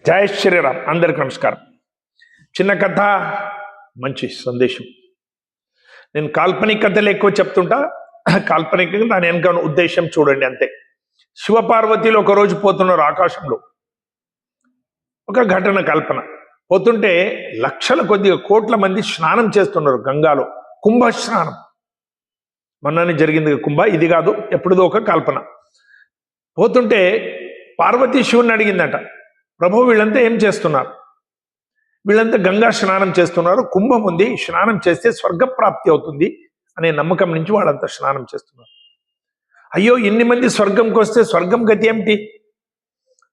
జై శ్రీరామ్. అందరికి నమస్కారం. చిన్న కథ, మంచి సందేశం. నేను కాల్పనిక కథలు ఎక్కువ చెప్తుంటా. కాల్పనికంగా దాని వెనుక ఉద్దేశం చూడండి అంతే. శివపార్వతిలో ఒకరోజు పోతున్నారు ఆకాశంలో. ఒక ఘటన కల్పన. పోతుంటే లక్షల కొద్దిగా కోట్ల మంది స్నానం చేస్తున్నారు గంగాలో. కుంభ స్నానం. మొన్ననే జరిగింది కుంభ, ఇది కాదు, ఎప్పుడుదో ఒక కల్పన. పోతుంటే పార్వతీ శివుని అడిగిందట, ప్రభు వీళ్ళంతా ఏం చేస్తున్నారు? వీళ్ళంతా గంగా స్నానం చేస్తున్నారు, కుంభం ఉంది, స్నానం చేస్తే స్వర్గప్రాప్తి అవుతుంది అనే నమ్మకం నుంచి వాళ్ళంతా స్నానం చేస్తున్నారు. అయ్యో, ఇన్ని మంది స్వర్గంకి వస్తే స్వర్గం గతి ఏమిటి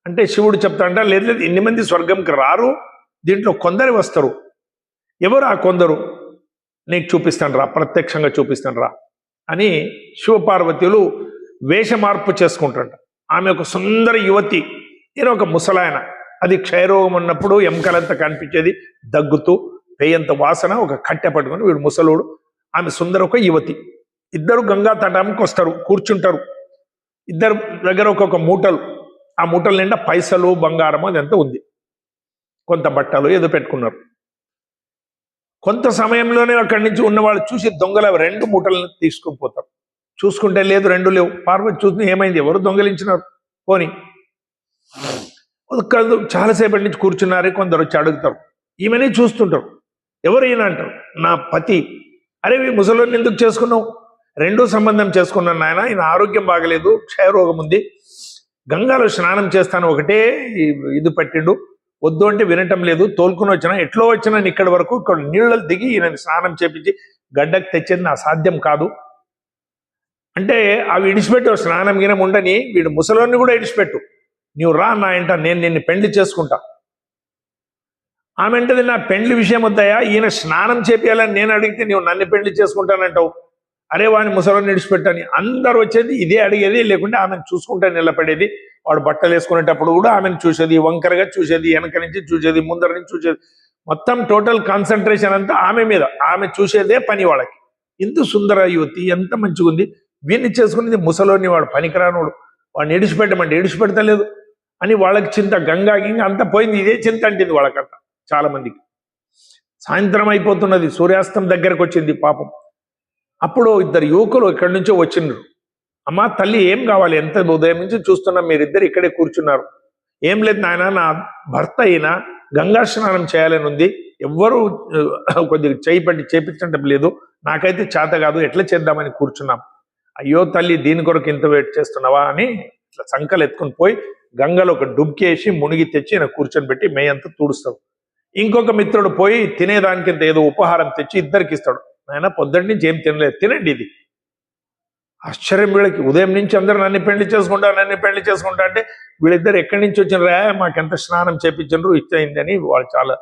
అంటే శివుడు చెప్తాంట, లేదు లేదు, ఇన్ని మంది స్వర్గంకి రారు, దీంట్లో కొందరు వస్తారు. ఎవరు ఆ కొందరు? నీకు చూపిస్తాను రా, ప్రత్యక్షంగా చూపిస్తాను రా అని శివపార్వతులు వేష మార్పు చేసుకుంటారంట. ఆమె ఒక సుందర యువతి, ఈయన ఒక ముసలాయన. అది క్షయరోగం ఉన్నప్పుడు ఎముకలంతా కనిపించేది, దగ్గుతూ పేయంత వాసన, ఒక కట్టె పట్టుకొని వీడు ముసలుడు, ఆమె సుందర ఒక యువతి. ఇద్దరు గంగా తటానికి వస్తారు, కూర్చుంటారు. ఇద్దరు దగ్గర ఒక్కొక్క మూటలు, ఆ మూటల నిండా పైసలు బంగారము అదంతా ఉంది, కొంత బట్టలు ఏదో పెట్టుకున్నారు. కొంత సమయంలోనే అక్కడి నుంచి ఉన్నవాళ్ళు చూసి దొంగల 2 మూటలను తీసుకుని పోతారు. చూసుకుంటే లేదు, 2 లేవు. పార్వతి చూసి ఏమైంది, ఎవరు దొంగలించినారు పోని. చాలాసేపటి నుంచి కూర్చున్నారు, కొందరు వచ్చి అడుగుతారు. ఈమెనే చూస్తుంటారు. ఎవరు ఈయన అంటారు, నా పతి. అరే, ఈ ముసలోని ఎందుకు చేసుకున్నావు? 2 సంబంధం చేసుకున్నాను నాయన, ఈయన ఆరోగ్యం బాగలేదు, క్షయరోగం ఉంది, గంగాలో స్నానం చేస్తాను ఒకటే ఇది పట్టిండు, వద్దు అంటే వినటం లేదు, తోలుకుని వచ్చినా, ఎట్లో వచ్చినా ఇక్కడి వరకు, ఇక్కడ నీళ్ళలు దిగి ఈయన స్నానం చేపించి గడ్డకు తెచ్చేది నా సాధ్యం కాదు అంటే, అవి ఇడిచిపెట్టు, స్నానం గినం ఉండని, వీడు ముసలోని కూడా ఇడిచిపెట్టు, నీవు రా నా ఇంట, నేను నిన్ను పెళ్లి చేసుకుంటా. ఆమె అంటది, నా పెళ్లి విషయం వద్దాయా, ఈయన స్నానం చేపియాలని నేను అడిగితే నీవు నన్ను పెళ్లి చేసుకుంటానంటావు, అరే వాడిని ముసలోని ఇడిచిపెట్టని. అందరు వచ్చేది ఇదే అడిగేది, లేకుంటే ఆమెను చూసుకుంటా నిలబడేది. వాడు బట్టలు వేసుకునేటప్పుడు కూడా ఆమెను చూసేది, వంకరగా చూసేది, వెనక నుంచి చూసేది, ముందర నుంచి చూసేది, మొత్తం టోటల్ కాన్సన్ట్రేషన్ అంతా ఆమె మీద. ఆమె చూసేదే పని వాళ్ళకి. ఇంత సుందర యువతి, ఎంత మంచిగా ఉంది, వీడిని చేసుకునేది ముసలోని, వాడు పనికిరానోడు, వాడిని ఇడిచిపెట్టమంటే ఇడిచిపెడతలేదు అని వాళ్ళకి చింత. గంగా గింగ అంతా పోయింది, ఇదే చింత అంటుంది వాళ్ళకంతా చాలా మందికి. సాయంత్రం అయిపోతున్నది, సూర్యాస్తం దగ్గరకు వచ్చింది పాపం. అప్పుడు 2 యువకులు ఇక్కడి నుంచో వచ్చిండ్రు. అమ్మా తల్లి, ఏం కావాలి? ఎంత ఉదయం నుంచి చూస్తున్నాం, మీరిద్దరు ఇక్కడే కూర్చున్నారు. ఏం లేదు నాయన, నా భర్త అయినా గంగా స్నానం చేయాలని ఉంది, ఎవ్వరూ కొద్దిగా చేయి పట్టి చేపించడం లేదు, నాకైతే చేత కాదు, ఎట్లా చేద్దామని కూర్చున్నాం. అయ్యో తల్లి, దీని కొరకు ఇంత వెయిట్ చేస్తున్నావా అని ఇట్లా సంకలు ఎత్తుకుని పోయి గంగలో ఒక డుబ్కేసి మునిగి తెచ్చి ఈయన కూర్చొని పెట్టి మేయంతా తుడుస్తాడు. ఇంకొక మిత్రుడు పోయి తినేదానికి ఏదో ఉపహారం తెచ్చి ఇద్దరికి ఇస్తాడు. ఆయన పొద్దున్న నుంచి ఏం తినలేదు, తినండి ఇది. ఆశ్చర్యం వీళ్ళకి. ఉదయం నుంచి అందరూ నన్ను పెళ్లి చేసుకుంటా అంటే వీళ్ళిద్దరు ఎక్కడి నుంచి వచ్చినరా, మాకెంత స్నానం చేపించరు, ఇచ్చయిందని వాళ్ళు చాలా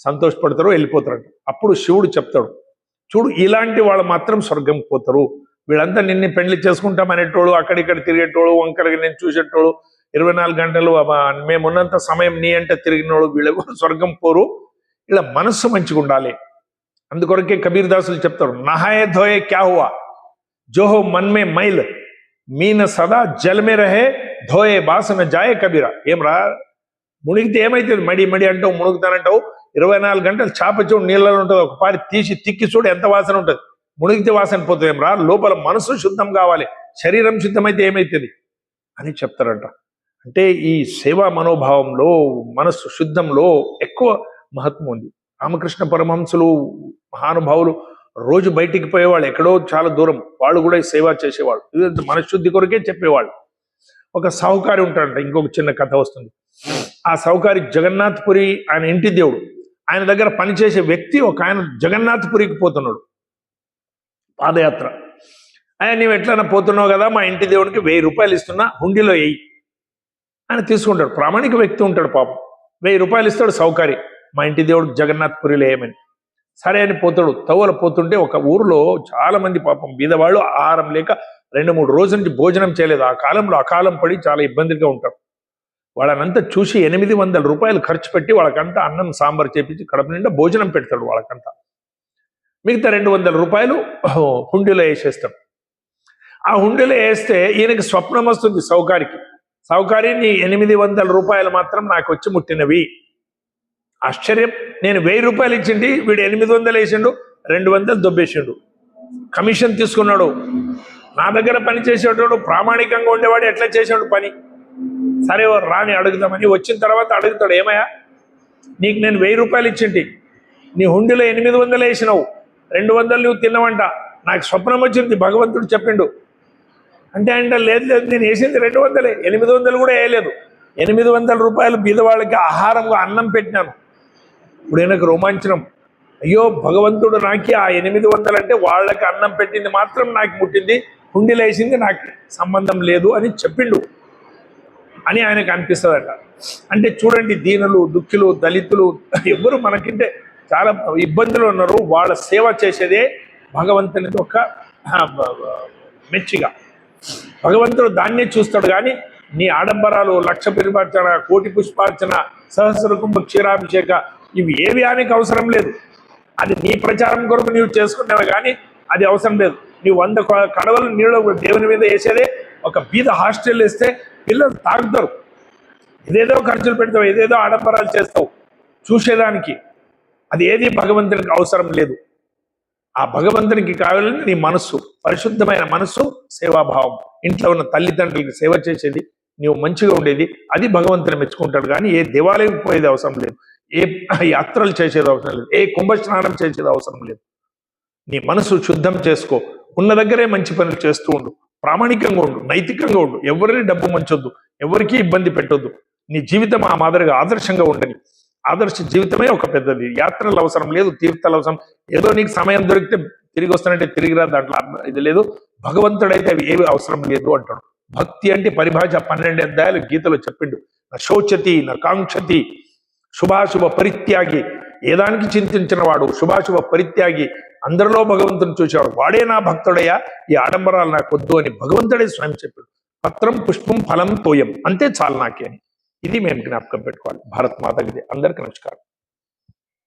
సంతోషపడతారు, వెళ్ళిపోతారు. అప్పుడు శివుడు చెప్తాడు, చూడు, ఇలాంటి వాళ్ళు మాత్రం స్వర్గంకి పోతారు. వీళ్ళంతా నిన్ను పెళ్లి చేసుకుంటామనేటోళ్ళు, అక్కడిక్కడ తిరిగేటోళ్ళు, వంకరగా నేను చూసేటోళ్ళు, 24 గంటలు మేమున్నంత సమయం నీ అంటే తిరిగినోళ్ళు, వీళ్ళెవరు స్వర్గం పోరు. ఇలా మనస్సు మంచిగా ఉండాలి. అందుకొరకే కబీర్ దాసులు చెప్తారు, నహాయే ధోయే క్యా హువా, జో హో మన్ మే మైల్, మీన సదా జల్ మే రహే, ధోయే బాసన జాయే కబీరా. ఏం రా, మునిగితే ఏమైతుంది? మడి మడి అంటావు, మునుగుతానంటావు, 24 గంటలు చాప చూడు నీళ్ళలో ఉంటుంది, ఒక పారి తీసి తిక్కి చూడు ఎంత వాసన ఉంటుంది. మునిగితే వాసన పోతుంది ఏం రా, లోపల మనసు శుద్ధం కావాలి, శరీరం శుద్ధమైతే ఏమైతుంది అని చెప్తారంట. అంటే ఈ సేవా మనోభావంలో, మనస్సు శుద్ధంలో ఎక్కువ మహత్వం ఉంది. రామకృష్ణ పరమహంసులు, మహానుభావులు రోజు బయటికి పోయేవాళ్ళు, ఎక్కడో చాలా దూరం, వాళ్ళు కూడా సేవ చేసేవాళ్ళు. ఇదంతా మనశుద్ధి కొరకే చెప్పేవాళ్ళు. ఒక సాహుకారి ఉంటాడంట, ఇంకొక చిన్న కథ వస్తుంది. ఆ సాహుకారి జగన్నాథ్పురి, ఆయన ఇంటి దేవుడు. ఆయన దగ్గర పనిచేసే వ్యక్తి ఒక ఆయన జగన్నాథ్పురికి పోతున్నాడు పాదయాత్ర. ఆయన, నీవు ఎట్లన్నా పోతున్నావు కదా, మా ఇంటి దేవుడికి 1000 రూపాయలు ఇస్తున్నా, హుండీలో వేయి. ఆయన తీసుకుంటాడు, ప్రామాణిక వ్యక్తి ఉంటాడు పాపం. 1000 రూపాయలు ఇస్తాడు సౌకర్యం, మా ఇంటి దేవుడికి జగన్నాథ్పురిలో ఏమని. సరే అని పోతాడు. తవ్వల పోతుంటే ఒక ఊరిలో చాలా మంది పాపం బీదవాళ్ళు, ఆహారం లేక 2-3 రోజుల నుంచి భోజనం చేయలేదు. ఆ కాలంలో అకాలం పడి చాలా ఇబ్బందిగా ఉంటారు. వాళ్ళనంతా చూసి 800 రూపాయలు ఖర్చు పెట్టి వాళ్ళకంతా అన్నం సాంబార్ చేపించి కడుపు నిండా భోజనం పెడతాడు వాళ్ళకంతా. మిగతా 200 రూపాయలు హుండీలో వేసేస్తాడు. ఆ హుండీలో వేస్తే ఈయనకి స్వప్నం వస్తుంది సౌకారికి, సావుకారి నీ 800 రూపాయలు మాత్రం నాకు వచ్చి ముట్టినవి. ఆశ్చర్యం, నేను 1000 రూపాయలు ఇచ్చింది, వీడు 800 వేసిండు, 200 దొబ్బేసిండు. కమిషన్ తీసుకున్నాడు. నా దగ్గర పని చేసేటోడు ప్రామాణికంగా ఉండేవాడు ఎట్లా చేసాడు పని? సరే రాని అడుగుదామని వచ్చిన తర్వాత అడుగుతాడు, ఏమయ్యా నీకు నేను 1000 రూపాయలు ఇచ్చింటి, నీ హుండీలో 800 వేసినావు, 200 నువ్వు తిన్నవంట, నాకు స్వప్నం వచ్చింది, భగవంతుడు చెప్పిండు అంటే లేదు లేదు నేను వేసింది 200, 800 కూడా వేయలేదు. 800 రూపాయలు బీదవాళ్ళకి ఆహారంగా అన్నం పెట్టినాను. ఇప్పుడు ఈయనకు రోమాంచనం, అయ్యో భగవంతుడు నాకు ఆ 800 అంటే వాళ్ళకి అన్నం పెట్టింది మాత్రం నాకు ముట్టింది, హుండీలో వేసింది నాకు సంబంధం లేదు అని చెప్పిండు అని ఆయనకు అనిపిస్తుందట. అంటే చూడండి, దీనులు, దుఃఖులు, దళితులు ఎవరు మనకంటే చాలా ఇబ్బందులు ఉన్నారు, వాళ్ళ సేవ చేసేదే భగవంతునిది ఒక మెచ్చిగా. భగవంతుడు దాన్నే చూస్తాడు కానీ నీ ఆడంబరాలు, 1,00,000 పరిపార్చన, 1,00,000 పుష్పార్చన, సహస్ర కుంభ క్షీరాభిషేక ఇవి ఏవి ఆయనకి అవసరం లేదు. అది నీ ప్రచారం కొరకు నీవు చేసుకున్నావు కానీ అది అవసరం లేదు. నీవు 100 కడవలు నీళ్ళు దేవుని మీద వేసేదే ఒక బీద హాస్టల్ వేస్తే పిల్లలు తాగుతారు. ఏదేదో ఖర్చులు పెడతావు, ఏదేదో ఆడంబరాలు చేస్తావు చూసేదానికి. అది ఏది భగవంతునికి అవసరం లేదు. ఆ భగవంతునికి కావాలని నీ మనస్సు, పరిశుద్ధమైన మనస్సు, సేవాభావం, ఇంట్లో ఉన్న తల్లిదండ్రులకి సేవ చేసేది, నీవు మంచిగా ఉండేది, అది భగవంతుని మెచ్చుకుంటాడు. కానీ ఏ దేవాలయం పోయేది అవసరం లేదు, ఏ యాత్రలు చేసేది అవసరం లేదు, ఏ కుంభస్నానం చేసేది అవసరం లేదు. నీ మనసు శుద్ధం చేసుకో, ఉన్న దగ్గరే మంచి పనులు చేస్తూ ఉండు, ప్రామాణికంగా ఉండు, నైతికంగా ఉండు, ఎవరిని డబ్బు మంచొద్దు, ఎవరికీ ఇబ్బంది పెట్టొద్దు. నీ జీవితం ఆ మాదిరిగా ఆదర్శంగా ఉండని. ఆదర్శ జీవితమే ఒక పెద్దది. యాత్రలు అవసరం లేదు, తీర్థాలు అవసరం. ఏదో నీకు సమయం దొరికితే తిరిగి వస్తానంటే తిరిగిరా, దాంట్లో ఇది లేదు. భగవంతుడైతే అవి ఏవి అవసరం లేదు అంటాడు. భక్తి అంటే పరిభాష 12 అధ్యాయాలు గీతలో చెప్పిండు. నా శోచతి నా కాంక్షతి, శుభాశుభ పరిత్యాగి, ఏదానికి చింతించిన వాడు, శుభాశుభ పరిత్యాగి, అందరిలో భగవంతుని చూసేవాడు, వాడే నా భక్తుడయ్యా, ఈ ఆడంబరాలు నాకు వద్దు అని భగవంతుడే స్వయం చెప్పాడు. పత్రం పుష్పం ఫలం తోయం, అంతే చాలు నాకే అని. ఇది మేము జ్ఞాపకం పెట్టుకోవాలి. భారత్ మాతకి అందరికీ నమస్కారం.